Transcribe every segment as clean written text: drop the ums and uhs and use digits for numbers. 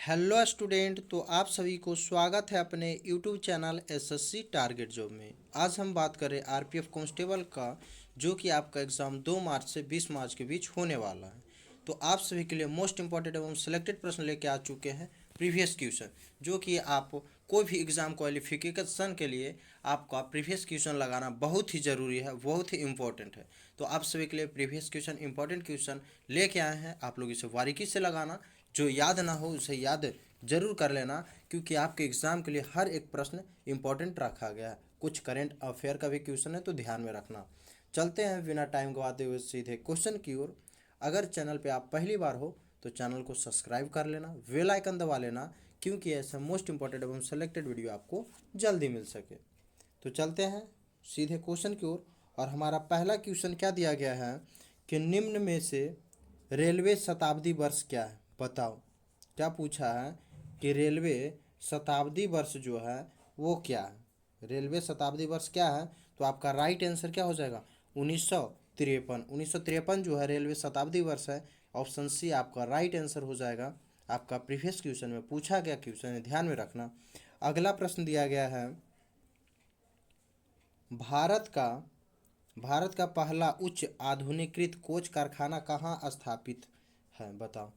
Hello student, तो आप सभी को स्वागत है अपने YouTube channel SSC target job में। आज हम बात करें आरपीएफ कांस्टेबल का, जो कि आपका एग्ज़ाम 2 मार्च से 20 मार्च के बीच होने वाला है। तो आप सभी के लिए मोस्ट इंपॉर्टेंट एवं सिलेक्टेड प्रश्न लेके आ चुके हैं प्रीवियस क्वेश्चन, जो कि आप कोई भी एग्ज़ाम क्वालिफिकेशन के लिए आपका प्रीवियस क्वेश्चन लगाना बहुत ही ज़रूरी है, बहुत ही इंपॉर्टेंट है। तो आप सभी के लिए प्रीवियस क्वेश्चन इंपॉर्टेंट क्वेश्चन लेके आए हैं। आप लोग इसे बारीकी से लगाना, जो याद ना हो उसे याद जरूर कर लेना, क्योंकि आपके एग्ज़ाम के लिए हर एक प्रश्न इंपॉर्टेंट रखा गया है। कुछ करेंट अफेयर का भी क्वेश्चन है, तो ध्यान में रखना। चलते हैं बिना टाइम गवाते हुए सीधे क्वेश्चन की ओर। अगर चैनल पे आप पहली बार हो तो चैनल को सब्सक्राइब कर लेना, बेल आइकन दबा लेना, क्योंकि ऐसा मोस्ट इंपॉर्टेंट एवं सेलेक्टेड वीडियो आपको जल्दी मिल सके। तो चलते हैं सीधे क्वेश्चन की ओर। और हमारा पहला क्वेश्चन क्या दिया गया है कि निम्न में से रेलवे शताब्दी वर्ष क्या है? बताओ। क्या पूछा है कि रेलवे शताब्दी वर्ष जो है वो क्या है? रेलवे शताब्दी वर्ष क्या है? तो आपका राइट आंसर क्या हो जाएगा? 1953। 1953 जो है रेलवे शताब्दी वर्ष है। ऑप्शन सी आपका राइट आंसर हो जाएगा। आपका प्रीवियस क्वेश्चन में पूछा गया क्वेश्चन है, ध्यान में रखना। अगला प्रश्न दिया गया है, भारत का भारत का पहला उच्च आधुनिकीकृत कोच कारखाना कहाँ स्थापित है? बताओ।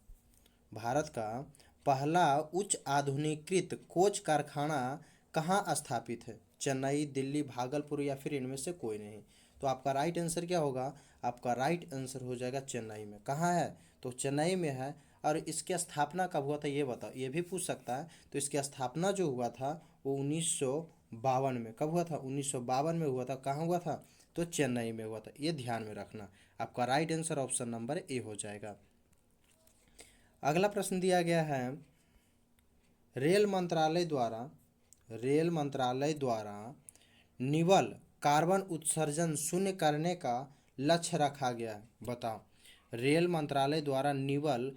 भारत का पहला उच्च आधुनिकीकृत कोच कारखाना कहाँ स्थापित है? चेन्नई, दिल्ली, भागलपुर या फिर इनमें से कोई नहीं। तो आपका राइट आंसर क्या होगा? आपका राइट आंसर हो जाएगा चेन्नई में। कहाँ है? तो चेन्नई में है। और इसकी स्थापना कब हुआ था ये बताओ, ये भी पूछ सकता है। तो इसकी स्थापना जो हुआ था वो 1952 में। कब हुआ था? 1952 में हुआ था। कहाँ हुआ था? तो चेन्नई में हुआ था। ये ध्यान में रखना। आपका right answer option number A हो जाएगा। अगला प्रश्न दिया गया है, रेल मंत्रालय द्वारा रेल मंत्रालय द्वारा निवल कार्बन उत्सर्जन शून्य करने का लक्ष्य रखा गया है। बताओ। रेल मंत्रालय द्वारा निवल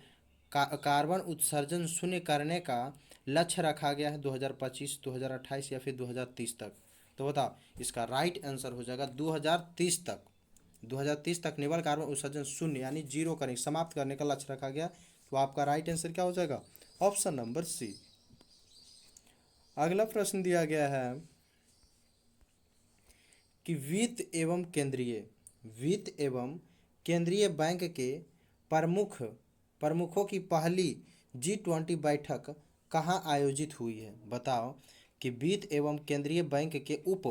कार्बन उत्सर्जन शून्य करने का लक्ष्य रखा गया है 2025, 2028 या फिर 2030 तक। तो बताओ, इसका राइट आंसर हो जाएगा 2030 तक। 2030 तक निवल कार्बन उत्सर्जन शून्य यानी जीरो करने, समाप्त करने का लक्ष्य रखा गया। तो आपका राइट आंसर क्या हो जाएगा? Option number c. अगला प्रश्न दिया गया है कि वित्त एवं केंद्रीय बैंक के प्रमुखों की पहली G20 बैठक कहाँ आयोजित हुई है? बताओ कि वित्त एवं केंद्रीय बैंक के उप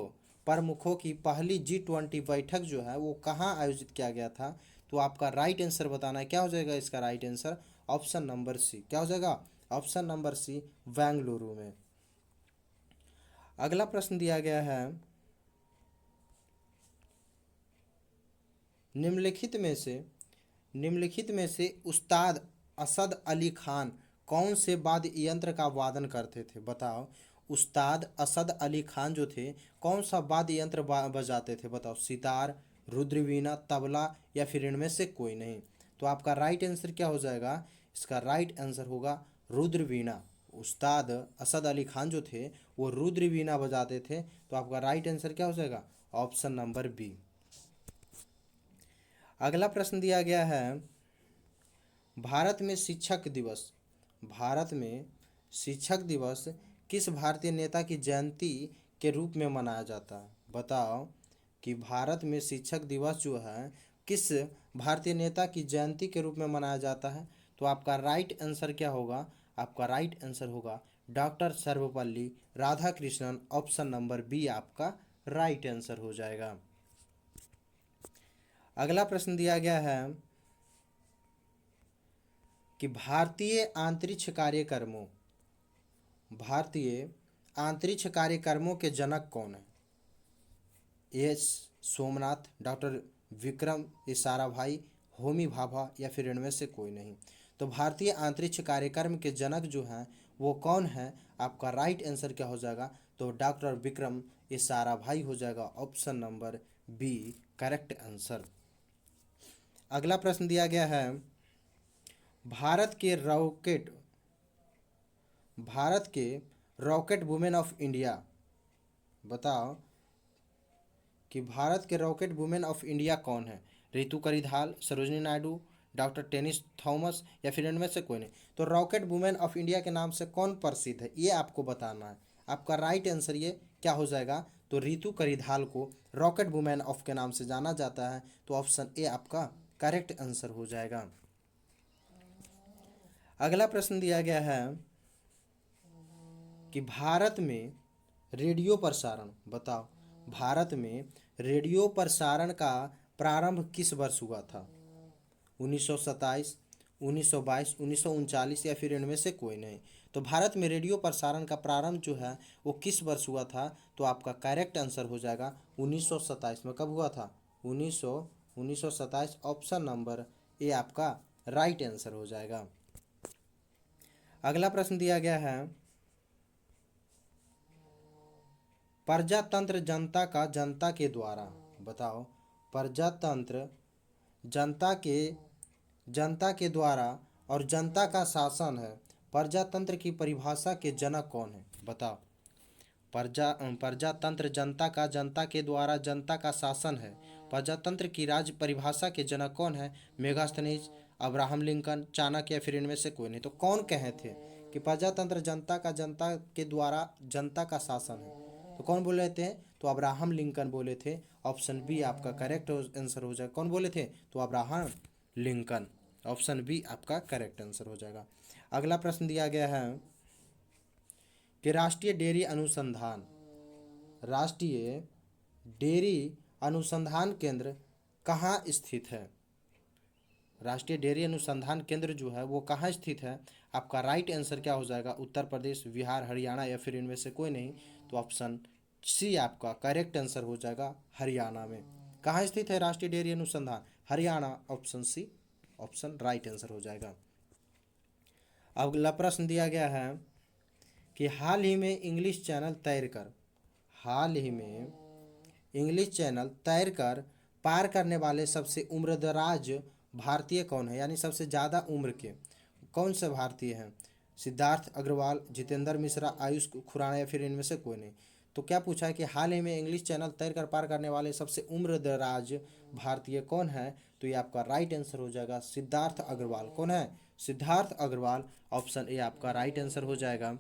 प्रमुखों की पहली G20 बैठक जो है वो कहाँ आयोजित किया गया था? तो आपका राइट आंसर बताना है। क्या हो जाएगा इसका right answer? Option number c. क्या हो जाएगा? ऑप्शन नंबर सी, बेंगलुरु में। अगला प्रश्न दिया गया है, निम्नलिखित में से उस्ताद असद अली खान कौन से वाद्य यंत्र का वादन करते थे? बताओ। उस्ताद असद अली खान जो थे कौन सा वाद्य यंत्र बजाते थे? बताओ। सितार, रुद्रवीणा, तबला या फिर इनमें से कोई नहीं। तो आपका राइट आंसर क्या हो जाएगा? इसका राइट आंसर होगा रुद्रवीणा। उस्ताद असद अली खान जो थे वो रुद्रवीणा बजाते थे। तो आपका राइट आंसर क्या हो जाएगा? Option number b. अगला प्रश्न दिया गया है, भारत में शिक्षक दिवस भारत में शिक्षक दिवस किस भारतीय नेता की जयंती के रूप में मनाया जाता है? बताओ कि भारत में शिक्षक दिवस जो है किस भारतीय नेता की जयंती के रूप में मनाया जाता है? तो आपका राइट आंसर क्या होगा? आपका राइट आंसर होगा doctor Sarvepalli Radhakrishnan. Option number B आपका राइट आंसर हो जाएगा। अगला प्रश्न दिया गया है कि भारतीय अंतरिक्ष कार्यक्रमों के जनक कौन है? एस सोमनाथ, डॉक्टर विक्रम साराभाई, होमी भाभा या फिर इनमें से कोई नहीं। तो भारतीय अंतरिक्ष कार्यक्रम के जनक जो हैं वो कौन है? आपका राइट आंसर क्या हो जाएगा? तो डॉक्टर विक्रम साराभाई हो जाएगा। Option number b correct answer. अगला प्रश्न दिया गया है, भारत के रॉकेट भारत के रॉकेट वुमेन ऑफ इंडिया। बताओ कि भारत के रॉकेट वुमेन ऑफ इंडिया कौन है? Ritu Karidhal, Sarojini Naidu, doctor tennis Thomas या फिर इनमें से कोई नहीं। तो रॉकेट वुमेन ऑफ इंडिया के नाम से कौन प्रसिद्ध है, ये आपको बताना है। आपका राइट आंसर ये क्या हो जाएगा, तो रितु करिधाल को रॉकेट वुमेन ऑफ के नाम से जाना जाता है। तो ऑप्शन ए आपका करेक्ट आंसर हो जाएगा। अगला प्रश्न दिया गया है कि भारत में रेडियो प्रसारण, बताओ भारत में रेडियो प्रसारण का प्रारंभ किस वर्ष हुआ था? 1927, 1922, 1939 या फिर इनमें से कोई नहीं। तो भारत में रेडियो प्रसारण का प्रारंभ जो है वो किस वर्ष हुआ था? तो आपका करेक्ट आंसर हो जाएगा 1927 में। कब हुआ था? 1927। ऑप्शन नंबर ए आपका राइट आंसर हो जाएगा। अगला प्रश्न दिया गया है, प्रजातंत्र जनता के द्वारा, बताओ प्रजातंत्र जनता के द्वारा और जनता का शासन है, प्रजातंत्र की परिभाषा के जनक कौन है? बताओ प्रजातंत्र जनता के द्वारा जनता का शासन है, प्रजातंत्र की राज्य परिभाषा के जनक कौन है? मेगास्थनीज, अब्राहम लिंकन, चाणक्य या फिर इनमें से कोई नहीं। तो कौन कहे थे कि प्रजातंत्र जनता के द्वारा जनता का शासन है? तो कौन बोले थे? तो अब्राहम लिंकन बोले थे। ऑप्शन बी आपका करेक्ट आंसर हो जाएगा। कौन बोले थे? तो अब्राहम लिंकन। ऑप्शन बी आपका करेक्ट आंसर हो जाएगा। अगला प्रश्न दिया गया है कि राष्ट्रीय डेयरी अनुसंधान केंद्र कहाँ स्थित है? राष्ट्रीय डेयरी अनुसंधान केंद्र जो है वो कहाँ स्थित है? आपका राइट आंसर क्या हो जाएगा? उत्तर प्रदेश, बिहार, हरियाणा या फिर इनमें से कोई नहीं। तो ऑप्शन सी आपका करेक्ट आंसर हो जाएगा, हरियाणा में। कहाँ स्थित है राष्ट्रीय डेयरी अनुसंधान? Haryana. Option c option right answer हो जाएगा। अगला प्रश्न दिया गया है कि हाल ही में इंग्लिश चैनल तैरकर पार करने वाले सबसे उम्रदराज भारतीय कौन है? यानी सबसे ज़्यादा उम्र के कौन से भारतीय हैं? सिद्धार्थ अग्रवाल, जितेंद्र मिश्रा, आयुष खुराना या फिर इनमें से कोई नहीं। तो क्या पूछा है कि हाल ही में इंग्लिश चैनल तैरकर पार करने वाले सबसे उम्रदराज भारतीय कौन है? तो ये आपका राइट आंसर हो जाएगा, सिद्धार्थ अग्रवाल। कौन है? सिद्धार्थ अग्रवाल। ऑप्शन ए आपका राइट आंसर हो जाएगा।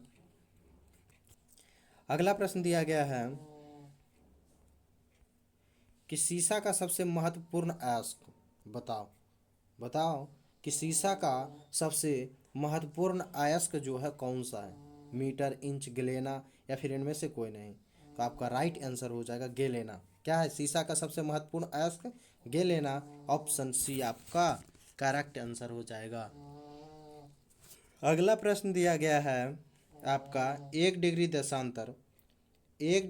अगला प्रश्न दिया गया है कि सीसा का सबसे महत्वपूर्ण अयस्क, बताओ कि सीसा का सबसे महत्वपूर्ण अयस्क जो है कौन सा है? मीटर, इंच, गैलेना या फिर इनमें से कोई नहीं। तो आपका राइट आंसर हो जाएगा गैलेना। क्या है सीसा का सबसे महत्वपूर्ण अयस्क? गैलेना। ऑप्शन सी आपका करेक्ट आंसर हो जाएगा। अगला प्रश्न दिया गया है आपका, 1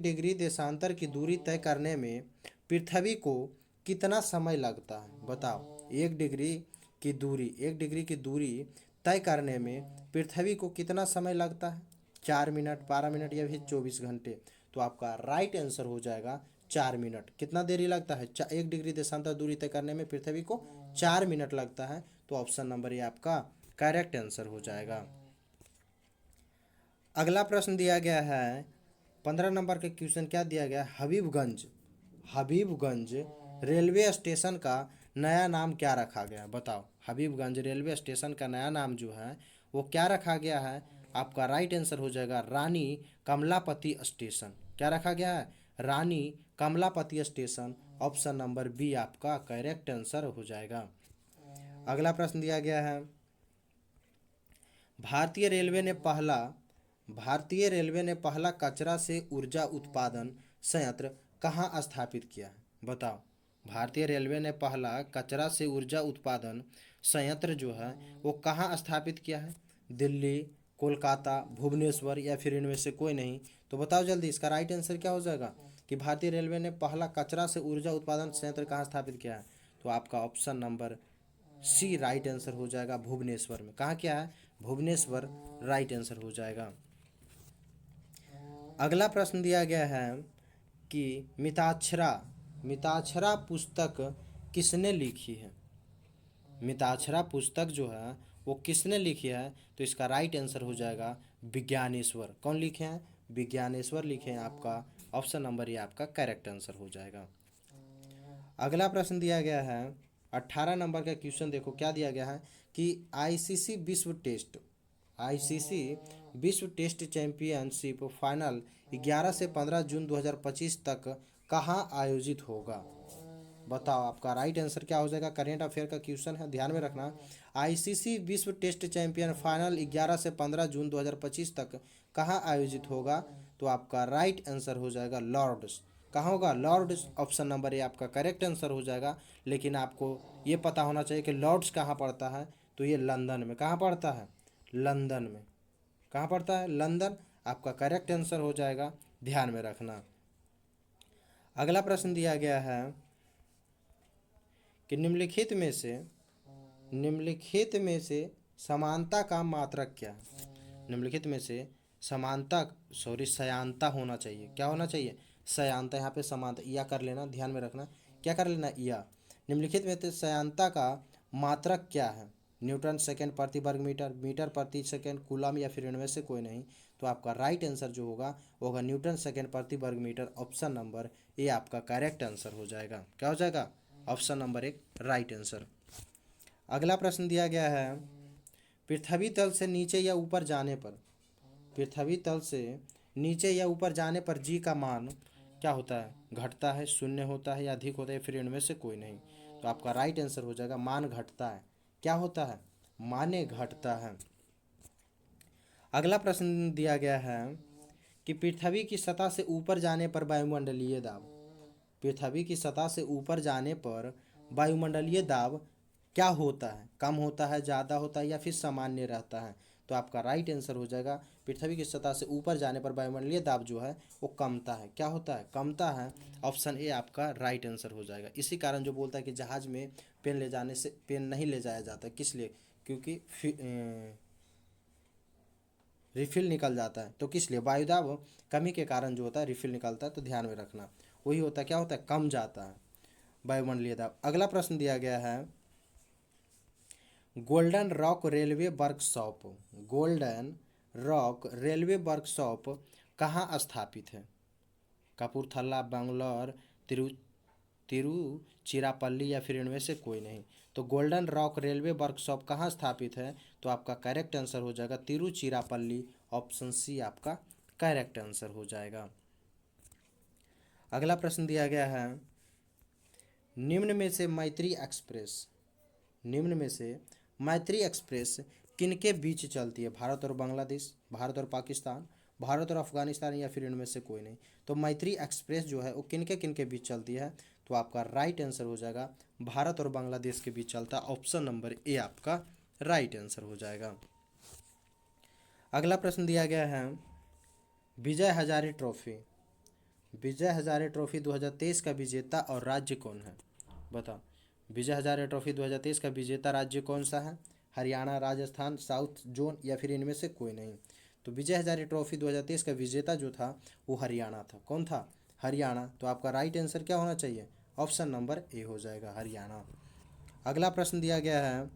डिग्री देशांतर की दूरी तय करने में पृथ्वी को कितना समय लगता है? बताओ 1 डिग्री की दूरी तय करने में पृथ्वी को कितना समय लगता है? 4 मिनट, 12 मिनट या फिर 24 घंटे। तो आपका राइट आंसर हो जाएगा 4 मिनट। कितना देरी लगता है? 1 डिग्री देशांतर दूरी तय करने में पृथ्वी को 4 मिनट लगता है। तो ऑप्शन नंबर ये आपका करेक्ट आंसर हो जाएगा। अगला प्रश्न दिया गया है 15 नंबर का क्वेश्चन। क्या दिया गया? हबीबगंज रेलवे स्टेशन का नया नाम क्या रखा गया? बताओ हबीबगंज रेलवे स्टेशन का नया नाम जो है वो क्या रखा गया है? आपका राइट आंसर हो जाएगा रानी कमलापति स्टेशन। क्या रखा गया है? Rani Kamlapati station. Option number B आपका करेक्ट आंसर हो जाएगा। अगला प्रश्न दिया गया है, भारतीय रेलवे ने पहला कचरा से ऊर्जा उत्पादन संयंत्र कहाँ स्थापित किया है? बताओ भारतीय रेलवे ने पहला कचरा से ऊर्जा उत्पादन संयंत्र जो है वो कहाँ स्थापित किया है? दिल्ली, कोलकाता, भुवनेश्वर या फिर इनमें से कोई नहीं। तो बताओ जल्दी, इसका राइट आंसर क्या हो जाएगा कि भारतीय रेलवे ने पहला कचरा से ऊर्जा उत्पादन संयंत्र कहाँ स्थापित किया है? तो आपका ऑप्शन नंबर सी राइट आंसर हो जाएगा, भुवनेश्वर में। कहाँ क्या है? भुवनेश्वर राइट आंसर हो जाएगा। अगला प्रश्न दिया गया है कि मिताक्षरा पुस्तक किसने लिखी है? मिताक्षरा पुस्तक जो है वो किसने लिखी है? तो इसका राइट आंसर हो जाएगा विज्ञानेश्वर। कौन लिखे हैं? विज्ञानेश्वर लिखे हैं। आपका ऑप्शन नंबर ये आपका करेक्ट आंसर हो जाएगा। अगला प्रश्न दिया गया है 18 नंबर का क्वेश्चन देखो क्या दिया गया है कि आईसीसी विश्व टेस्ट चैंपियनशिप फाइनल 11 से 15 जून 2025 तक कहाँ आयोजित होगा। बताओ आपका राइट आंसर क्या हो जाएगा। करेंट अफेयर का क्वेश्चन है, ध्यान में रखना। आईसीसी विश्व टेस्ट चैंपियन फाइनल 11 से 15 जून 2025 तक कहाँ आयोजित होगा, तो आपका राइट आंसर हो जाएगा लॉर्ड्स। कहाँ होगा, लॉर्ड्स। ऑप्शन नंबर ए आपका करेक्ट आंसर हो जाएगा। लेकिन आपको ये पता होना चाहिए कि लॉर्ड्स कहाँ पड़ता है, तो ये लंदन में। कहाँ पड़ता है, लंदन में। कहाँ पड़ता है, लंदन। आपका करेक्ट आंसर हो जाएगा, ध्यान में रखना। अगला प्रश्न दिया गया है कि निम्नलिखित में से समानता का मात्रक क्या है। निम्नलिखित में से सयांता होना चाहिए। क्या होना चाहिए, सयांता। यहाँ पे समानता या कर लेना, ध्यान में रखना। क्या कर लेना, या। निम्नलिखित में से सयांता का मात्रक क्या है। न्यूटन सेकेंड प्रति वर्ग मीटर, मीटर प्रति सेकेंड, कूलम, या फिर इनमें से कोई नहीं। तो आपका राइट आंसर जो होगा वो होगा न्यूटन सेकेंड प्रति वर्ग मीटर। ऑप्शन नंबर ए आपका करेक्ट आंसर हो जाएगा। क्या हो जाएगा, ऑप्शन नंबर एक राइट आंसर। अगला प्रश्न दिया गया है पृथ्वी तल से नीचे या ऊपर जाने पर, पृथ्वी तल से नीचे या ऊपर जाने पर जी का मान क्या होता है, घटता है, शून्य होता है, या अधिक होता है, फिर इनमें से कोई नहीं। तो आपका राइट आंसर हो जाएगा मान घटता है। क्या होता है, माने घटता है। अगला प्रश्न दिया गया है कि पृथ्वी की सतह से ऊपर जाने पर वायुमंडलीय दाब, पृथ्वी की सतह से ऊपर जाने पर वायुमंडलीय दाब क्या होता है, कम होता है, ज़्यादा होता है, या फिर सामान्य रहता है। तो आपका राइट आंसर हो जाएगा पृथ्वी की सतह से ऊपर जाने पर वायुमंडलीय दाब जो है वो कमता है। क्या होता है, कमता है। ऑप्शन ए आपका राइट आंसर हो जाएगा। इसी कारण जो बोलता है कि जहाज़ में पेन नहीं ले जाया जाता, किस लिए, क्योंकि रिफिल निकल जाता है। तो किस लिए, वायुदाब कमी के कारण जो होता है रिफिल निकलता है। तो ध्यान में रखना, वही होता है, क्या होता है, कम जाता है वायुमंडलीय दाब। अगला प्रश्न दिया गया है golden rock railway workshop, golden rock railway workshop कहाँ स्थापित है। कपूरथला, बेंगलोर, तिरु तिरुचिरापल्ली, या फिर इनमें से कोई नहीं। तो गोल्डन रॉक रेलवे वर्कशॉप कहाँ स्थापित है, तो आपका करेक्ट आंसर हो जाएगा तिरुचिरापल्ली। ऑप्शन सी आपका करेक्ट आंसर हो जाएगा। अगला प्रश्न दिया गया है निम्न में से मैत्री एक्सप्रेस किनके बीच चलती है। भारत और बांग्लादेश, भारत और पाकिस्तान, भारत और अफगानिस्तान, या फिर इनमें से कोई नहीं। तो मैत्री एक्सप्रेस जो है वो किनके बीच चलती है, तो आपका राइट आंसर हो जाएगा भारत और बांग्लादेश के बीच चलता है। ऑप्शन नंबर ए आपका राइट आंसर हो जाएगा। अगला प्रश्न दिया गया है विजय हजारे ट्रॉफी 2023 का विजेता और राज्य कौन है। बताओ, विजय हजारे ट्रॉफी 2023 का विजेता राज्य कौन सा है। हरियाणा, राजस्थान, साउथ जोन, या फिर इनमें से कोई नहीं। तो विजय हजारे ट्रॉफी 2023 का विजेता जो था वो हरियाणा था। कौन था, हरियाणा। तो आपका राइट आंसर क्या होना चाहिए, ऑप्शन नंबर ए हो जाएगा, हरियाणा। अगला प्रश्न दिया गया है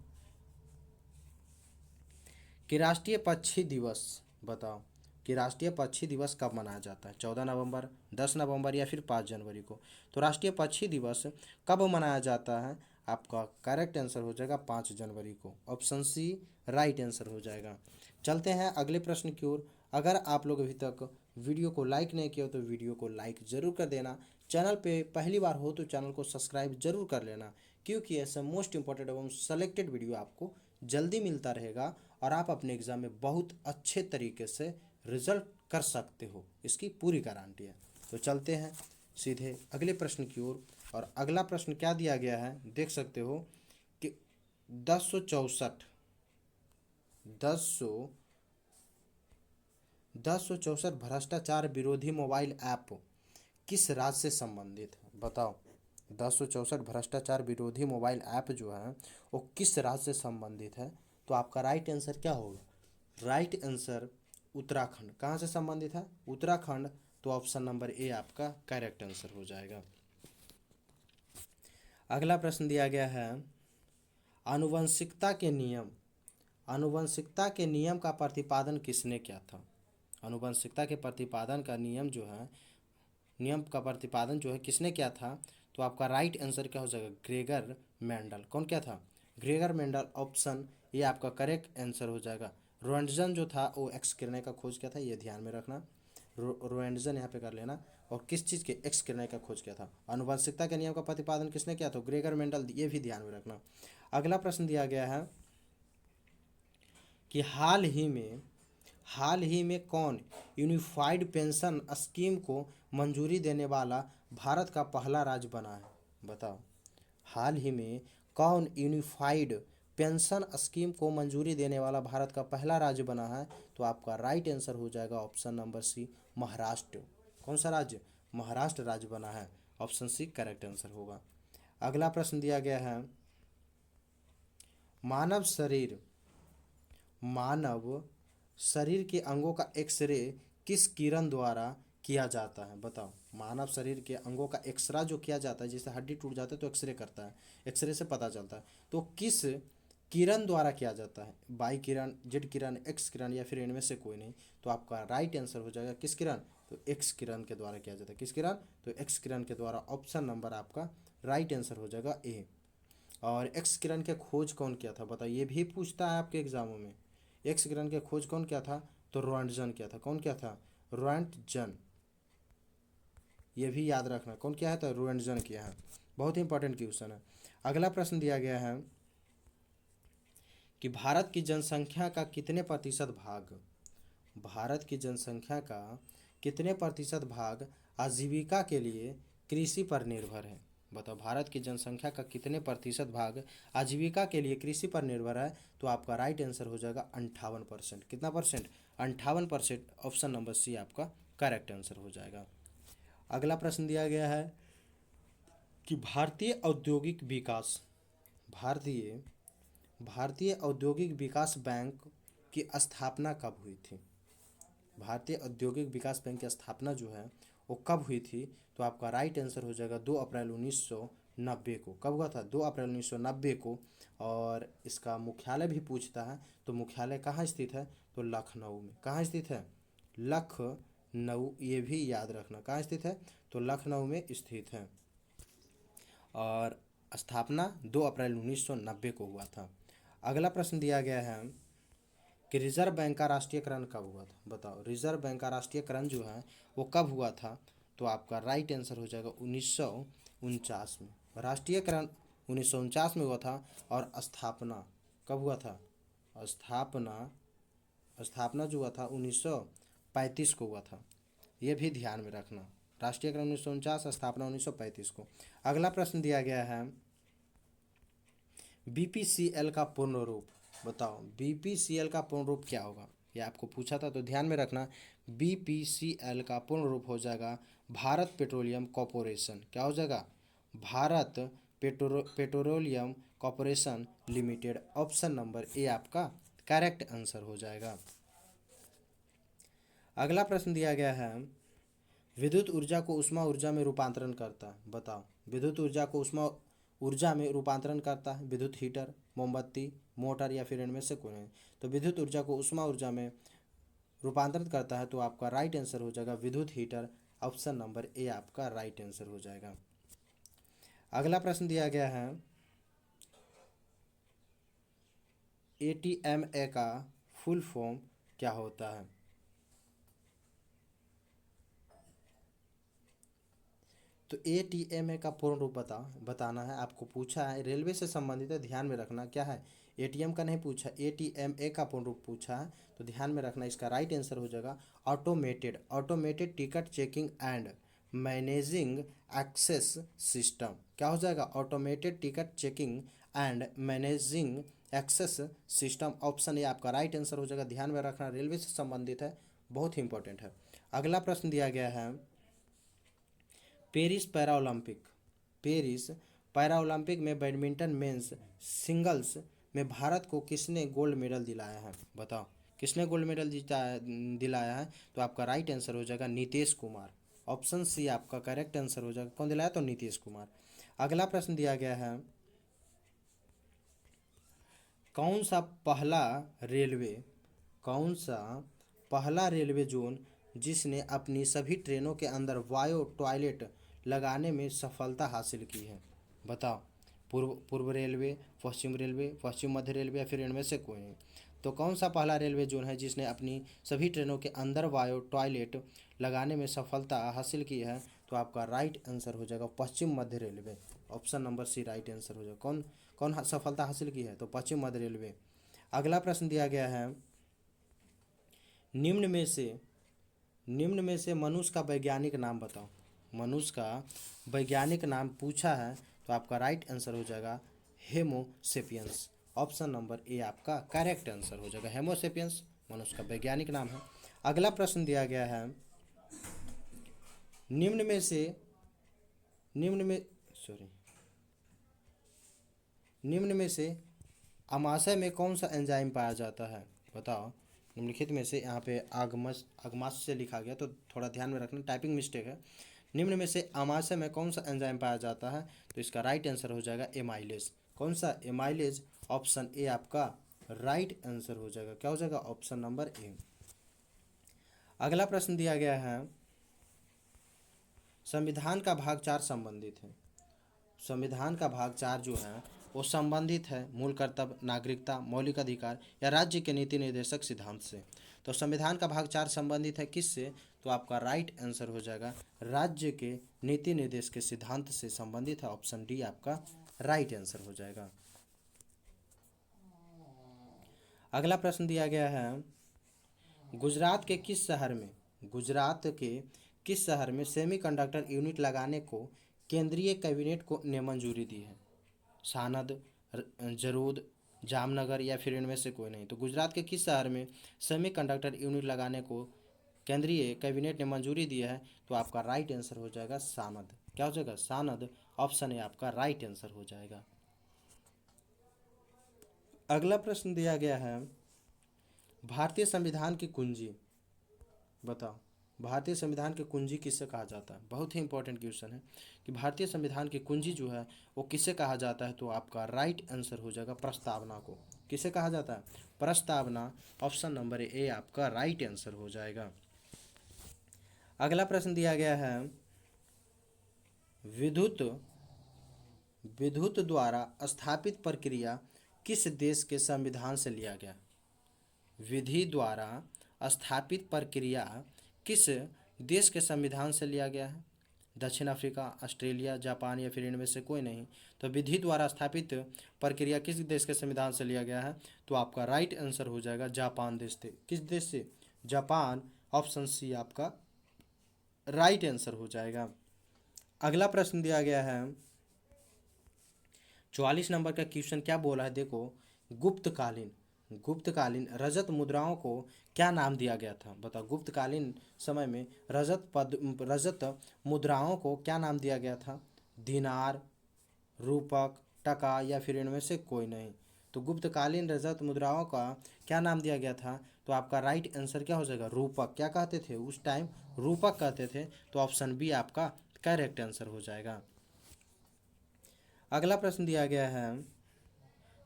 कि राष्ट्रीय पक्षी दिवस, बताओ कि राष्ट्रीय पक्षी दिवस कब मनाया जाता है। 14 नवंबर, 10 नवंबर, या फिर 5 जनवरी को। तो राष्ट्रीय पक्षी दिवस कब मनाया जाता है, आपका करेक्ट आंसर हो जाएगा 5 जनवरी को। ऑप्शन सी राइट आंसर हो जाएगा। चलते हैं अगले प्रश्न की ओर। अगर आप लोग अभी तक वीडियो को लाइक नहीं किया हो तो वीडियो को लाइक ज़रूर कर देना। चैनल पे पहली बार हो तो चैनल को सब्सक्राइब जरूर कर लेना, क्योंकि ऐसा मोस्ट इंपॉर्टेंट एवं सेलेक्टेड वीडियो आपको जल्दी मिलता रहेगा और आप अपने एग्ज़ाम में बहुत अच्छे तरीके से रिजल्ट कर सकते हो, इसकी पूरी गारंटी है। तो चलते हैं सीधे अगले प्रश्न की ओर। और अगला प्रश्न क्या दिया गया है देख सकते हो कि 10 सौ चौसठ भ्रष्टाचार विरोधी मोबाइल ऐप किस राज्य से संबंधित है। बताओ, 10 सौ चौसठ भ्रष्टाचार विरोधी मोबाइल ऐप जो है वो किस राज्य से संबंधित है। तो आपका राइट आंसर क्या होगा, राइट आंसर उत्तराखंड। कहाँ से संबंधित है, उत्तराखंड। तो ऑप्शन नंबर ए आपका करेक्ट आंसर हो जाएगा। अगला प्रश्न दिया गया है आनुवंशिकता के नियम का प्रतिपादन किसने किया था। आनुवंशिकता के प्रतिपादन का नियम का प्रतिपादन जो है किसने किया था। तो आपका राइट आंसर क्या हो जाएगा, ग्रेगर मेंडल। कौन क्या था? Gregor Mendel. ऑप्शन ये आपका करेक्ट आंसर हो जाएगा। रोएंटजन जो था वो एक्स किरणें का खोज किया था, ये ध्यान में रखना। रोएंटजन यहाँ पे कर लेना। और किस चीज़ के? एक्स किरणें का खोज किया था। आनुवंशिकता के नियम का प्रतिपादन किसने किया था? ग्रेगर मेंडल, ये भी ध्यान में रखना। अगला प्रश्न दिया गया है कि हाल ही में कौन यूनिफाइड पेंशन स्कीम को मंजूरी देने वाला भारत का पहला राज्य बना है? बताओ। हाल ही में कौन यूनिफाइड पेंशन स्कीम को मंजूरी देने वाला भारत का पहला राज्य बना है? तो आपका राइट आंसर हो जाएगा ऑप्शन नंबर सी, महाराष्ट्र। कौन सा राज्य? महाराष्ट्र राज्य बना है। ऑप्शन सी करेक्ट आंसर होगा। अगला प्रश्न दिया गया है, मानव शरीर मानव शरीर के अंगों का एक्सरे किस किरण द्वारा किया जाता है? बताओ। मानव शरीर के अंगों का एक्सरे जो किया जाता है, जैसे हड्डी टूट जाता है तो एक्सरे करता है, एक्सरे से पता चलता है, तो किस किरण द्वारा किया जाता है? वाई किरण, जेड किरण, एक्स किरण, या फिर इनमें से कोई नहीं? तो आपका राइट आंसर हो जाएगा किस किरण? तो एक्स किरण के द्वारा किया जाता है। किस किरण? तो एक्स किरण के द्वारा। ऑप्शन नंबर आपका राइट आंसर हो जाएगा ए। और एक्स किरण के खोज कौन किया था? बताइए, ये भी पूछता है आपके एग्जामों में। एक्स किरण के खोज कौन किया था? तो रोएंटजन किया था। कौन किया था? रोएंटजन। ये भी याद रखना, कौन किया है? तो रोएंटजन किया है। बहुत ही इंपॉर्टेंट क्वेश्चन है। अगला प्रश्न दिया गया है कि भारत की जनसंख्या का कितने प्रतिशत भाग भारत की जनसंख्या का कितने प्रतिशत भाग आजीविका के लिए कृषि पर निर्भर है? बताओ। भारत की जनसंख्या का कितने प्रतिशत भाग आजीविका के लिए कृषि पर निर्भर है? तो आपका राइट आंसर हो जाएगा 58%। कितना परसेंट? 58%। ऑप्शन नंबर सी आपका करेक्ट आंसर हो जाएगा। अगला प्रश्न दिया गया है कि भारतीय भारतीय औद्योगिक विकास बैंक की स्थापना कब हुई थी? भारतीय औद्योगिक विकास बैंक की स्थापना जो है वो कब हुई थी? तो आपका राइट आंसर हो जाएगा 2 अप्रैल 1990 को। कब हुआ था? 2 अप्रैल 1990 को। और इसका मुख्यालय भी पूछता है, तो मुख्यालय कहाँ स्थित है? तो लखनऊ में। कहाँ स्थित है? लखनऊ। ये भी याद रखना, कहाँ स्थित है? तो लखनऊ में स्थित है। और स्थापना 2 अप्रैल 1990 को हुआ था। अगला प्रश्न दिया गया है कि रिजर्व बैंक का राष्ट्रीयकरण कब हुआ था? बताओ। रिजर्व बैंक का राष्ट्रीयकरण जो है वो कब हुआ था? तो आपका राइट आंसर हो जाएगा 1949 में। राष्ट्रीयकरण 1949 में हुआ था। और स्थापना कब हुआ था? स्थापना स्थापना जो हुआ था 1935 को हुआ था। ये भी ध्यान में रखना। राष्ट्रीयकरण 1949, स्थापना 1935 को। अगला प्रश्न दिया गया है, बीपीसीएल का पूर्ण रूप। बताओ। बीपीसीएल का पूर्ण रूप क्या होगा? ये आपको पूछा था, तो ध्यान में रखना। बीपीसीएल का पूर्ण रूप हो जाएगा भारत पेट्रोलियम कॉरपोरेशन। क्या हो जाएगा? Bharat petroleum corporation limited. Option number A आपका करेक्ट आंसर हो जाएगा। अगला प्रश्न दिया गया है, विद्युत ऊर्जा को ऊष्मा ऊर्जा में रूपांतरण करता है। बताओ। विद्युत ऊर्जा को ऊष्मा ऊर्जा में रूपांतरण करता है विद्युत हीटर, मोमबत्ती, मोटर, या फिर इनमें से कोई नहीं? तो विद्युत ऊर्जा को ऊष्मा ऊर्जा में रूपांतरित करता है, तो आपका राइट आंसर हो जाएगा विद्युत हीटर। ऑप्शन नंबर ए आपका राइट आंसर हो जाएगा। अगला प्रश्न दिया गया है, एटीएमए का फुल फॉर्म क्या होता है? तो एटीएमए का पूर्ण रूप बताना है आपको। पूछा है, रेलवे से संबंधित है, ध्यान में रखना। क्या है? एटीएम का नहीं पूछा, एटीएमए का पूर्ण रूप पूछा है, तो ध्यान में रखना। इसका राइट आंसर हो जाएगा automated ticket checking and managing access system. क्या हो जाएगा? Automated ticket checking and managing access system. Option ये आपका राइट आंसर हो जाएगा। ध्यान में रखना, रेलवे से संबंधित है, बहुत ही इंपॉर्टेंट है। अगला प्रश्न दिया गया है, पेरिस पैरा ओलंपिक में बैडमिंटन मेंस सिंगल्स में भारत को किसने गोल्ड मेडल दिलाया है? बताओ। किसने गोल्ड मेडल दिलाया है? तो आपका राइट आंसर हो जाएगा नीतीश कुमार। ऑप्शन सी आपका करेक्ट आंसर हो जाएगा। कौन दिलाया? तो नीतीश कुमार। अगला प्रश्न दिया गया है, कौन सा पहला रेलवे कौन सा पहला रेलवे जोन जिसने अपनी सभी ट्रेनों के अंदर बायो टॉयलेट लगाने में सफलता हासिल की है? बताओ। पूर्व रेलवे, पश्चिम मध्य रेलवे या फिर इनमें से कोई नहीं। तो कौन सा पहला रेलवे जोन है जिसने अपनी सभी ट्रेनों के अंदर बायो टॉयलेट लगाने में सफलता हासिल की है? तो आपका राइट आंसर हो जाएगा Paschim Madhya railway. Option number सी राइट आंसर हो जाएगा। कौन कौन सफलता हासिल की है? तो पश्चिम मध्य रेलवे। अगला प्रश्न दिया गया है, निम्न में से मनुष्य का वैज्ञानिक नाम बताओ। मनुष्य का वैज्ञानिक नाम पूछा है, तो आपका राइट आंसर हो जाएगा हेमोसेपियंस। ऑप्शन नंबर ए आपका करेक्ट आंसर हो जाएगा, हेमोसेपियंस मनुष्य का वैज्ञानिक नाम है। अगला प्रश्न दिया गया है, निम्न में से अमाशय में कौन सा एंजाइम पाया जाता है? बताओ। निम्नलिखित में से, यहाँ पे आगमाशय से लिखा गया तो थोड़ा ध्यान में रखना, टाइपिंग मिस्टेक है। निम्न में से अमाशय में कौन सा एंजाइम पाया जाता है? तो इसका राइट आंसर हो जाएगा एमाइलेज। कौन सा? एमाइलेज। ऑप्शन ए आपका राइट आंसर हो जाएगा। क्या हो जाएगा? Option number A. अगला प्रश्न दिया गया है, संविधान का भाग 4 संबंधित है। संविधान का भाग 4 जो है वो संबंधित है मूल कर्तव्य, नागरिकता, मौलिक अधिकार या राज्य के नीति निर्देशक सिद्धांत से। तो संविधान का भाग 4 संबंधित है किससे? तो आपका राइट आंसर हो जाएगा राज्य के नीति निर्देश के सिद्धांत से संबंधित है। ऑप्शन डी आपका राइट आंसर हो जाएगा। अगला प्रश्न दिया गया है, गुजरात के किस शहर में सेमीकंडक्टर यूनिट लगाने को केंद्रीय कैबिनेट ने मंजूरी दी है? सानद, जरूद, जामनगर या फिर इनमें से कोई नहीं। तो गुजरात के किस शहर में सेमीकंडक्टर यूनिट लगाने को केंद्रीय कैबिनेट ने मंजूरी दी है? तो आपका राइट आंसर हो जाएगा सानद। क्या हो जाएगा? सानद। ऑप्शन ए आपका राइट आंसर हो जाएगा। अगला प्रश्न दिया गया है, भारतीय संविधान की कुंजी बताओ। भारतीय संविधान की कुंजी किससे कहा जाता है? बहुत ही इंपॉर्टेंट क्वेश्चन है कि भारतीय संविधान की कुंजी जो है वो किससे कहा जाता है? तो आपका राइट आंसर हो जाएगा प्रस्तावना को। किसे कहा जाता है? प्रस्तावना। ऑप्शन नंबर ए आपका राइट आंसर हो जाएगा। अगला प्रश्न दिया गया है, विद्युत द्वारा स्थापित प्रक्रिया किस देश के संविधान से लिया गया? विधि द्वारा स्थापित प्रक्रिया किस देश के संविधान से लिया गया है? दक्षिण अफ्रीका, ऑस्ट्रेलिया, जापान या फिर इनमें से कोई नहीं। तो विधि द्वारा स्थापित प्रक्रिया किस देश के संविधान से लिया गया है? तो आपका राइट आंसर हो जाएगा जापान देश से। किस देश से? जापान। ऑप्शन सी आपका राइट आंसर हो जाएगा। अगला प्रश्न दिया गया है, 44 नंबर का क्वेश्चन क्या बोला है देखो, गुप्तकालीन रजत मुद्राओं को क्या नाम दिया गया था? बताओ, गुप्तकालीन समय में रजत मुद्राओं को क्या नाम दिया गया था? दिनार, रूपक, टका या फिर इनमें से कोई नहीं। तो गुप्तकालीन रजत मुद्राओं का क्या नाम दिया गया था? तो आपका राइट आंसर क्या हो जाएगा? रूपक। क्या कहते थे उस टाइम? रूपक कहते थे। तो ऑप्शन बी आपका करेक्ट आंसर हो जाएगा। अगला प्रश्न दिया गया है,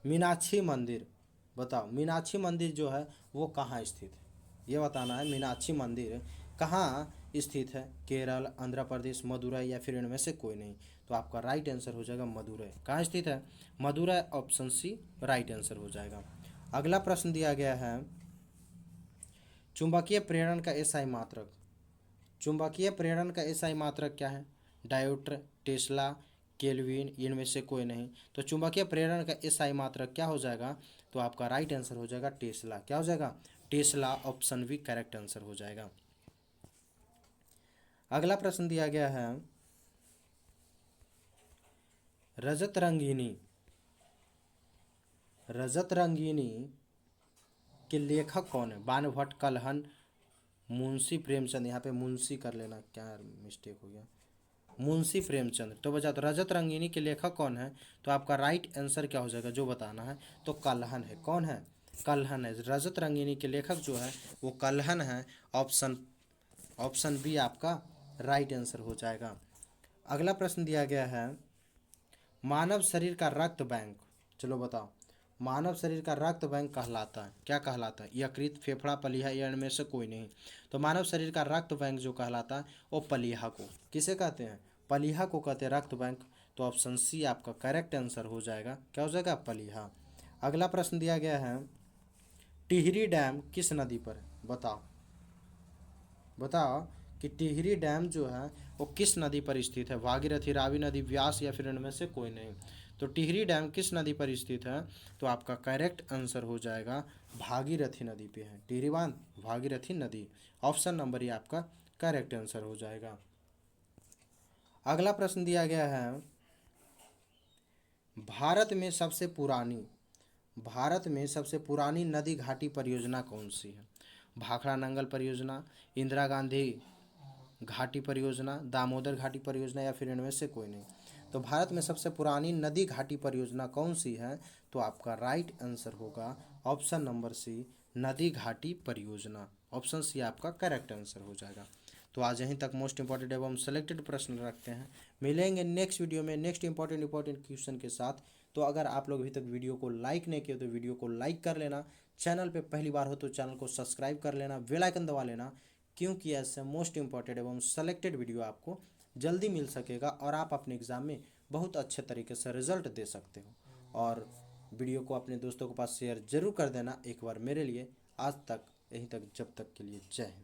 मीनाक्षी मंदिर बताओ। मीनाक्षी मंदिर जो है वो कहाँ स्थित है? ये बताना है मीनाक्षी मंदिर कहाँ स्थित है? केरल, आंध्र प्रदेश, मदुरई या फिर इनमें से कोई नहीं। तो आपका राइट आंसर हो जाएगा मदुरई। कहाँ स्थित है? Madurai. Option c right answer हो जाएगा। अगला प्रश्न दिया गया है, चुंबकीय प्रेरण का एसआई मात्रक। चुंबकीय प्रेरण का एसआई मात्रक क्या है? डायोड, टेस्ला, केल्विन, इनमें से कोई नहीं। तो चुंबकीय प्रेरण का एसआई मात्रक क्या हो जाएगा? तो आपका राइट आंसर हो जाएगा टेस्ला। क्या हो जाएगा? Tesla. Option b correct answer हो जाएगा। अगला प्रश्न दिया गया है, रजत रंगीनी के लेखक कौन है? बाणभट्ट, कलहन, मुंशी प्रेमचंद। यहाँ पे मुंशी कर लेना, क्या मिस्टेक हो गया, मुंशी प्रेमचंद। तो बचा, तो रजत रंगीनी के लेखक कौन है? तो आपका राइट आंसर क्या हो जाएगा जो बताना है? तो कलहन है। कौन है? कलहन है। रजत रंगीनी के लेखक जो है वो कलहन है। ऑप्शन बी आपका राइट आंसर हो जाएगा। अगला प्रश्न दिया गया है, मानव शरीर का रक्त बैंक। चलो बताओ, मानव शरीर का रक्त बैंक कहलाता है, क्या कहलाता है? यकृत, फेफड़ा, पलीहा या इनमें से कोई नहीं। तो मानव शरीर का रक्त बैंक जो कहलाता है वो पलीहा को, किसे कहते हैं? पलीहा को कहते हैं रक्त बैंक। तो ऑप्शन सी आपका करेक्ट आंसर हो जाएगा। क्या हो जाएगा? पलीहा। अगला प्रश्न दिया गया है, टिहरी डैम किस नदी पर है? बताओ बताओ कि टिहरी डैम जो है वो किस नदी पर स्थित है? भागीरथी, रावी नदी, व्यास या फिर इनमें से कोई नहीं। तो टिहरी डैम किस नदी पर स्थित है? तो आपका करेक्ट आंसर हो जाएगा भागीरथी नदी पे है। टिहरी बांध भागीरथी नदी, ऑप्शन नंबर ये आपका करेक्ट आंसर हो जाएगा। अगला प्रश्न दिया गया है, भारत में सबसे पुरानी भारत में सबसे पुरानी नदी घाटी परियोजना कौन सी है? भाखड़ा नंगल परियोजना, इंदिरा गांधी घाटी परियोजना, दामोदर घाटी परियोजना या फिर इनमें से कोई नहीं। तो भारत में सबसे पुरानी नदी घाटी परियोजना कौन सी है? तो आपका राइट आंसर होगा ऑप्शन नंबर सी, नदी घाटी परियोजना। ऑप्शन सी आपका करेक्ट आंसर हो जाएगा। तो आज यहीं तक मोस्ट इंपॉर्टेंट एवं सेलेक्टेड प्रश्न रखते हैं। मिलेंगे नेक्स्ट वीडियो में नेक्स्ट इंपॉर्टेंट क्वेश्चन के साथ। तो अगर आप लोग अभी तक वीडियो को लाइक नहीं किए तो वीडियो को लाइक कर लेना, चैनल पे पहली बार हो तो चैनल को सब्सक्राइब कर लेना, बेल आइकन दबा लेना, क्योंकि ऐसे मोस्ट इंपॉर्टेंट एवं सेलेक्टेड वीडियो आपको जल्दी मिल सकेगा और आप अपने एग्ज़ाम में बहुत अच्छे तरीके से रिजल्ट दे सकते हो। और वीडियो को अपने दोस्तों के पास शेयर जरूर कर देना एक बार मेरे लिए। आज तक यहीं तक, जब तक के लिए जय हिंद।